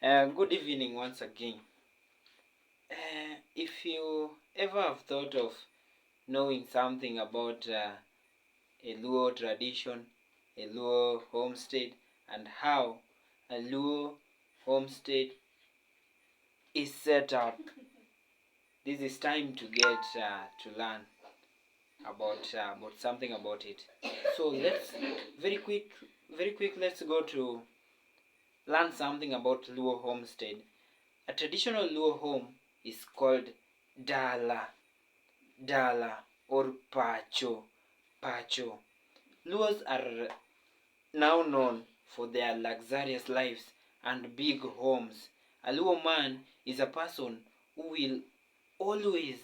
Good evening once again. If you ever have thought of knowing something about a Luo tradition, a Luo homestead, and how a Luo homestead is set up, this is time to get to learn about something about it. So let's very quick. Let's go to learn something about Luo homestead. A traditional Luo home is called dala or pacho. Luos are now known for their luxurious lives and big homes. A Luo man is a person who will always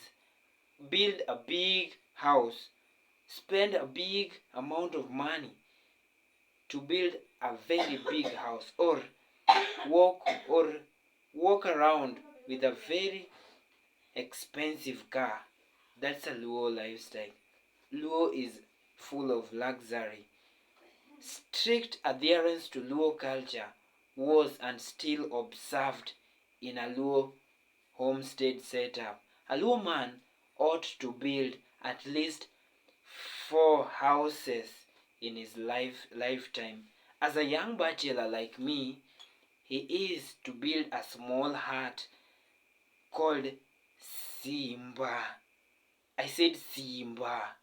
build a big house, spend a big amount of money to build a very big house, or walk or walk around with a very expensive car. That's a Luo lifestyle. Luo is full of luxury. Strict adherence to Luo culture was and still observed in a Luo homestead setup. A Luo man ought to build at least 4 houses in his lifetime. As a young bachelor like me, he is to build a small hut called Simba. I said Simba.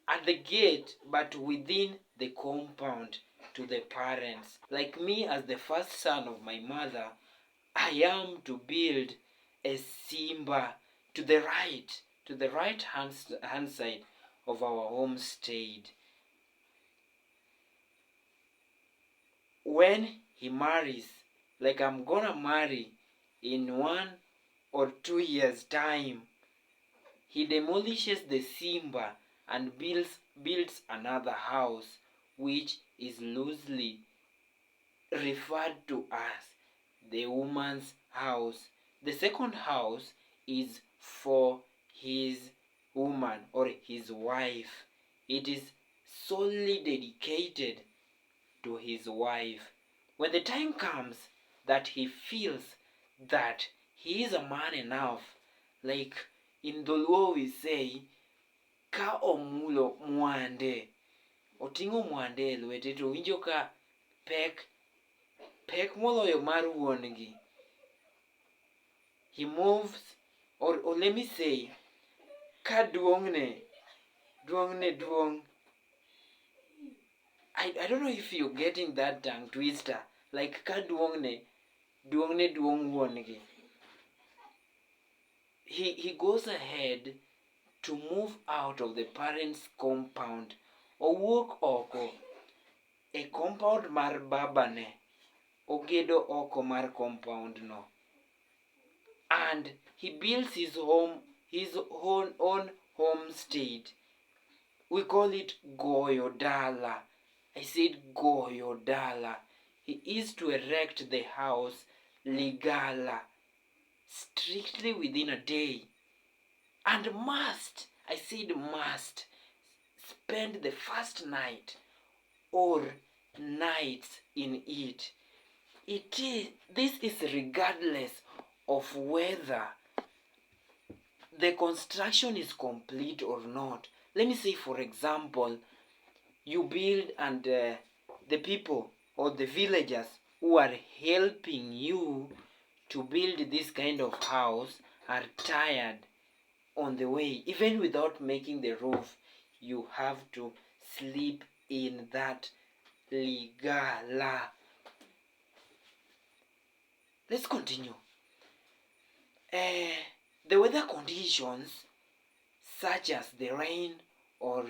At the gate, but within the compound to the parents. Like me, as the first son of my mother, I am to build a Simba to the right hand side of our homestead. When he marries, like I'm gonna marry in 1 or 2 years time, he demolishes the Simba and builds another house, which is loosely referred to as the woman's house. The second house is for his woman or his wife. It is solely dedicated to his wife. When the time comes that he feels that he is a man enough, like in the Luo we say, ka omulo mwande, oting'o mwande e lwete to winjo ka pek moloyo mar wuon-gi. He moves, or let me say, ka duong'. I don't know if you're getting that tongue twister. Like ka duong' wuon-gi. He goes ahead to move out of the parents' compound. Owuok oko e compound mar babane. Ogedo oko mar compound no. And he builds his own homestead. We call it Goyo Dala. I said Goyo Dala. He is to erect the house Ligala strictly within a day. And must spend the first night or nights in it. This is regardless of whether the construction is complete or not. Let me say, for example, you build and the people or the villagers who are helping you to build this kind of house are tired on the way. Even without making the roof, you have to sleep in that ligala. Let's continue. The weather conditions, such as the rain or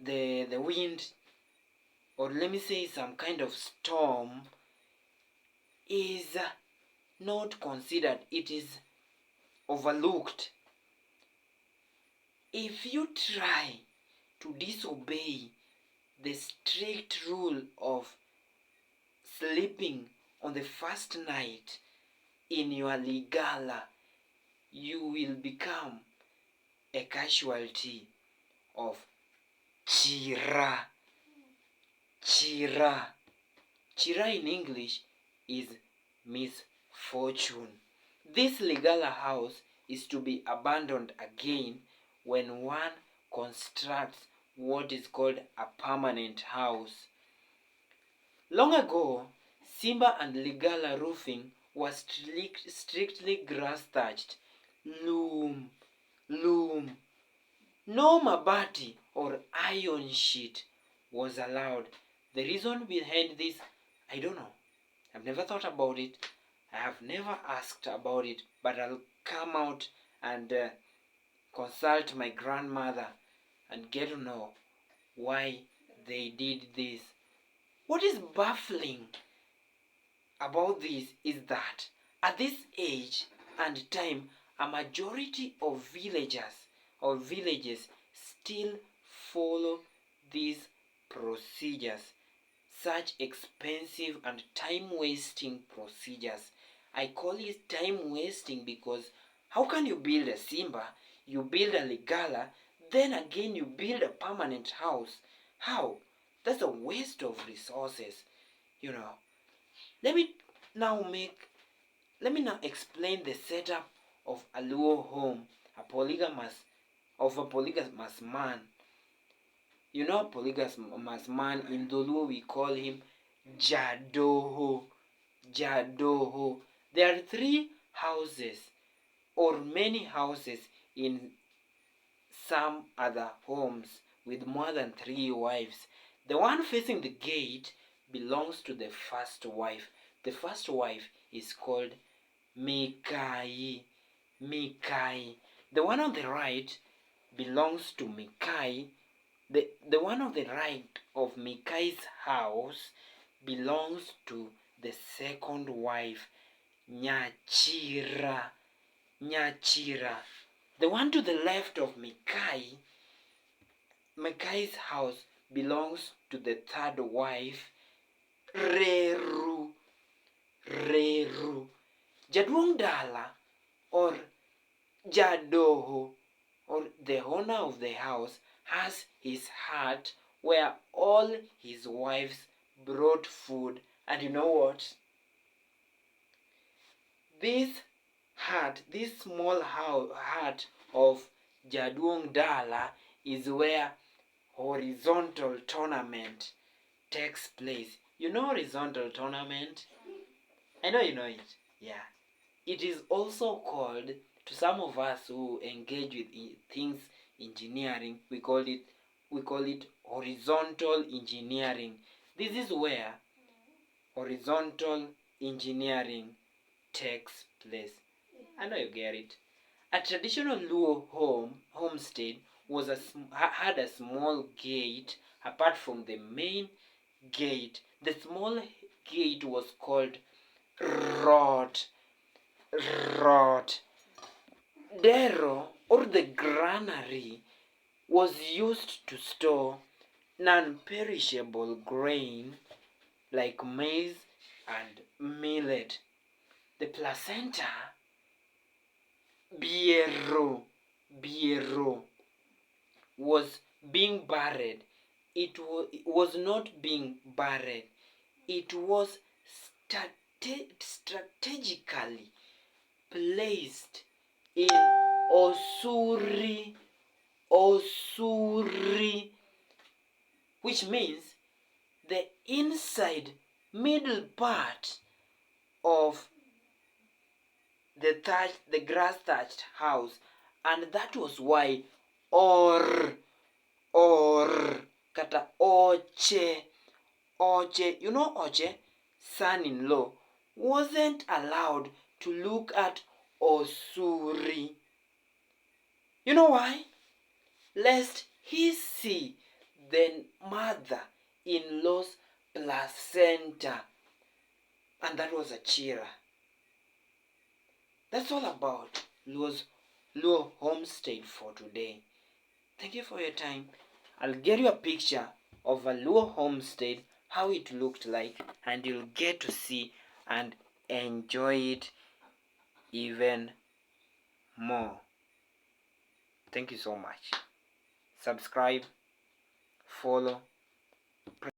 the wind, or let me say some kind of storm, is not considered. It is overlooked. If you try to disobey the strict rule of sleeping on the first night in your ligala, you will become a casualty of chira. Chira in English is misfortune. This Ligala house is to be abandoned again when one constructs what is called a permanent house. Long ago, Simba and Ligala roofing was strictly grass thatched. Loom, loom. No mabati or iron sheet was allowed. The reason behind this, I don't know. I've never thought about it. I have never asked about it, but I'll come out and consult my grandmother and get to know why they did this. What is baffling about this is that at this age and time, a majority of villages still follow these procedures, such expensive and time-wasting procedures. I call it time-wasting because how can you build a Simba, you build a Ligala, then again you build a permanent house? How? That's a waste of resources, you know. Let me now explain the setup of a Luo home, a polygamous man. You know, a polygamous man, in Luo we call him Jadoho. Jadoho. There are 3 houses or many houses in some other homes with more than 3 wives. The one facing the gate belongs to the first wife. The first wife is called Mikai. Mikai. The one on the right belongs to Mikai. The one on the right of Mikai's house belongs to the second wife, Nyachira. Nyachira. The one to the left of Mikai's house belongs to the third wife, Reru. Reru. Jaduong Dala or Jadoho, or the owner of the house, has his hut where all his wives brought food. And you know what? This small hut of Jaduong Dala is where horizontal tournament takes place. You know horizontal tournament? I know you know it. Yeah. It is also called, to some of us who engage with things engineering, we call it horizontal engineering. This is where horizontal engineering takes place. I know you get it. A traditional Luo homestead had a small gate apart from the main gate. The small gate was called rot. Rot. Dero, or the granary, was used to store non-perishable grain like maize and millet. The placenta, biero, was being buried. It was not being buried. It was strategically placed in osuri, which means the inside middle part of the grass thatched house. And that was why or kata oche, you know oche, son-in-law, wasn't allowed to look at osuri. You know why? Lest he see the mother-in-law's placenta. And that was a chira. That's all about Luo Homestead for today. Thank you for your time. I'll get you a picture of a Luo homestead, how it looked like, and you'll get to see and enjoy it even more. Thank you so much. Subscribe, follow.